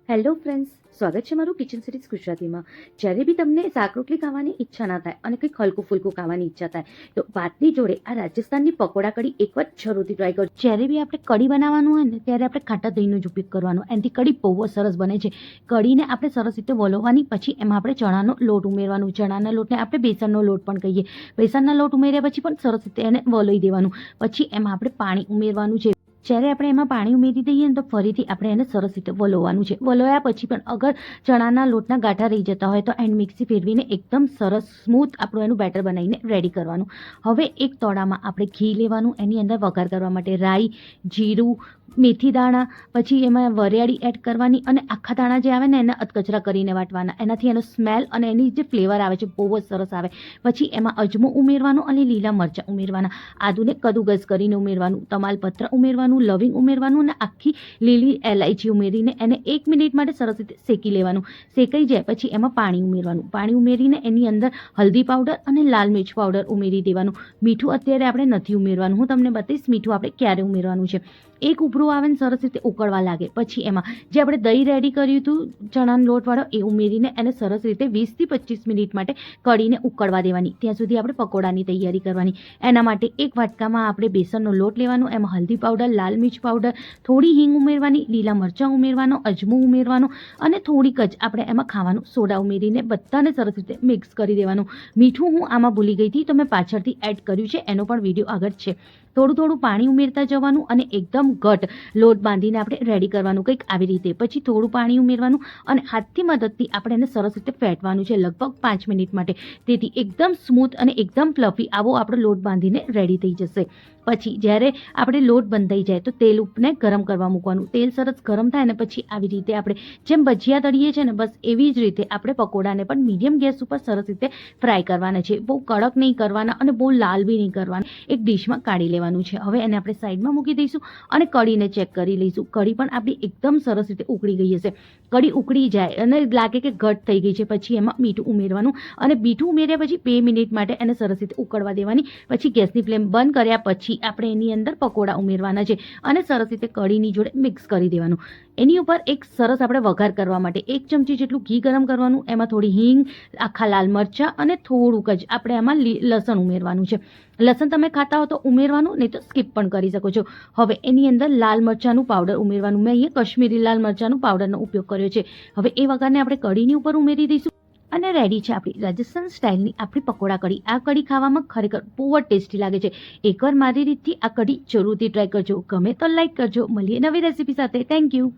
Hello friends, સ્વાગત છે મારું કિચન સિરીઝ ગુજરાતીમાં. જ્યારે બી તમને શાક રોટલી ખાવાની ઈચ્છા ના થાય અને કંઈક હલકું ફુલકું ખાવાની ઈચ્છા થાય તો ભાતની જોડે આ રાજસ્થાનની પકોડા કઢી એકવાર જરૂરથી ટ્રાય કરજો. જ્યારે બી આપણે કઢી બનાવવાનું હોય ને ત્યારે આપણે ખાટા દહીંનો જ ઉપયોગ કરવાનો. એનાથી કઢી બહુ જ સરસ બને છે. કઢીને આપણે સરસ રીતે વલોવવાની, પછી એમાં આપણે ચણાનો લોટ ઉમેરવાનું. ચણાના લોટને આપણે બેસનનો લોટ પણ કહીએ. બેસનના લોટ ઉમેર્યા પછી પણ સરસ રીતે એને વલોવી દેવાનું. પછી એમાં આપણે પાણી ઉમેરવાનું છે. જ્યારે આપણે એમાં પાણી ઉમેરી દઈએ ને તો ફરીથી આપણે એને સરસ રીતે વલોવવાનું છે. વલોવ્યા પછી પણ અગર ચણાના લોટના ગાંઠા રહી જતા હોય તો એન્ડ મિક્સી ફેરવીને એકદમ સરસ સ્મૂથ આપણું એનું બેટર બનાવીને રેડી કરવાનું. હવે એક તોડામાં આપણે ઘી લેવાનું. એની અંદર વઘાર કરવા માટે રાઈ, જીરું, મેથી દાણા, પછી એમાં વરિયાળી એડ કરવાની અને આખા દાણા જે આવે ને એને અધકચરા કરીને વાટવાના. એનાથી એનો સ્મેલ અને એની જે ફ્લેવર આવે છે બહુ જ સરસ આવે. પછી એમાં અજમો ઉમેરવાનો અને લીલા મરચાં ઉમેરવાના. આદુને કદુકસ કરીને ઉમેરવાનું. તમાલપત્ર ઉમેરવાનું, લવિંગ ઉમેરવાનું અને આખી લીલી એલાયચી ઉમેરીને એને 1 મિનિટ માટે સરસ રીતે શેકી લેવાનું. શેકાઈ જાય પછી એમાં પાણી ઉમેરવાનું. પાણી ઉમેરીને એની અંદર હલ્દી પાવડર અને લાલ મિર્ચ પાવડર ઉમેરી દેવાનું. મીઠું અત્યારે આપણે નથી ઉમેરવાનું. હું તમને બતાવીશ મીઠું આપણે ક્યારે ઉમેરવાનું છે. એક ઉભરું આવે ને સરસ રીતે ઉકળવા લાગે પછી એમાં જે આપણે દહીં રેડી કર્યું હતું ચણાનો લોટવાળો એ ઉમેરીને એને સરસ રીતે 20 થી 25 મિનિટ માટે કઢીને ઉકળવા દેવાની. ત્યાં સુધી આપણે પકોડાની તૈયારી કરવાની. એના માટે એક વાટકામાં આપણે બેસનનો લોટ લેવાનો. એમાં હલ્દી પાવડર, લાલ મિર્ચ પાવડર, થોડી હિંગ ઉમેરવાની, લીલા મરચાં ઉમેરવાનો, અજમો ઉમેરવાનો અને થોડીક જ આપણે એમાં ખાવાનું સોડા ઉમેરીને બધાને સરસ રીતે મિક્સ કરી દેવાનું. મીઠું હું આમાં ભૂલી ગઈ હતી તો મેં પાછળથી એડ કર્યું છે, એનો પણ વિડીયો આગળ છે. થોડું થોડું પાણી ઉમેરતા જવાનું અને એકદમ ઘટ લોટ બાંધીને આપણે રેડી કરવાનું કંઈક આવી રીતે. પછી થોડું પાણી ઉમેરવાનું અને હાથની મદદથી આપણે એને સરસ રીતે ફેટવાનું છે લગભગ 5 મિનિટ માટે. તેથી એકદમ સ્મૂથ અને એકદમ ફ્લફી આવો આપણો લોટ બાંધીને રેડી થઈ જશે. પછી જ્યારે આપણે લોટ બંધાઈ જાય તો તેલ ઉપને ગરમ કરવા મૂકવાનું. તેલ સરસ ગરમ થાય ને પછી આવી રીતે આપણે જેમ ભજીયા તળીએ છીએ ને બસ એવી જ રીતે આપણે પકોડાને પણ મીડિયમ ગેસ ઉપર સરસ રીતે ફ્રાય કરવાના છે. બહુ કડક નહીં કરવાના અને બહુ લાલ બી નહીં કરવાના. એક ડિશમાં કાઢી લેવાનું છે. હવે એને આપણે સાઈડમાં મૂકી દઈશું અને કઢીને ચેક કરી લઈશું. કઢી પણ આપણી એકદમ સરસ રીતે ઉકળી ગઈ હશે. કઢી ઉકળી જાય અને લાગે કે ઘટ થઈ ગઈ છે પછી એમાં મીઠું ઉમેરવાનું અને મીઠું ઉમેર્યા પછી 2 મિનિટ માટે એને સરસ રીતે ઉકળવા દેવાની. પછી ગેસની ફ્લેમ બંધ કર્યા પછી આપણે એની અંદર પકોડા ઉમેરવાના છે અને સરસ રીતે કઢીની જોડે મિક્સ કરી દેવાનું. એની ઉપર એક સરસ આપણે વઘાર કરવા માટે 1 ચમચી જેટલું ઘી ગરમ કરવાનું. એમાં થોડી હિંગ, આખા લાલ મરચાં અને થોડુંક જ આપણે એમાં લસણ ઉમેરવાનું છે. લસણ તમે ખાતા હો તો ઉમેરવાનું, નહીં તો સ્કીપ પણ કરી શકો છો. હવે એની અંદર લાલ મરચાંનું પાવડર ઉમેરવાનું. મેં અહીંયા કશ્મીરી લાલ મરચાંનું પાવડરનો ઉપયોગ કર્યો છે. હવે એ વઘારને આપણે કઢીની ઉપર ઉમેરી દઈશું અને રેડી છે આપણી રાજસ્થાન સ્ટાઇલની આપણી પકોડા કઢી. આ કઢી ખાવામાં ખરેખર બહુ જ ટેસ્ટી લાગે છે. એકવાર મારી રીતથી આ કઢી જરૂરથી ટ્રાય કરજો. ગમે તો લાઈક કરજો. મળીએ નવી રેસીપી સાથે. Thank you.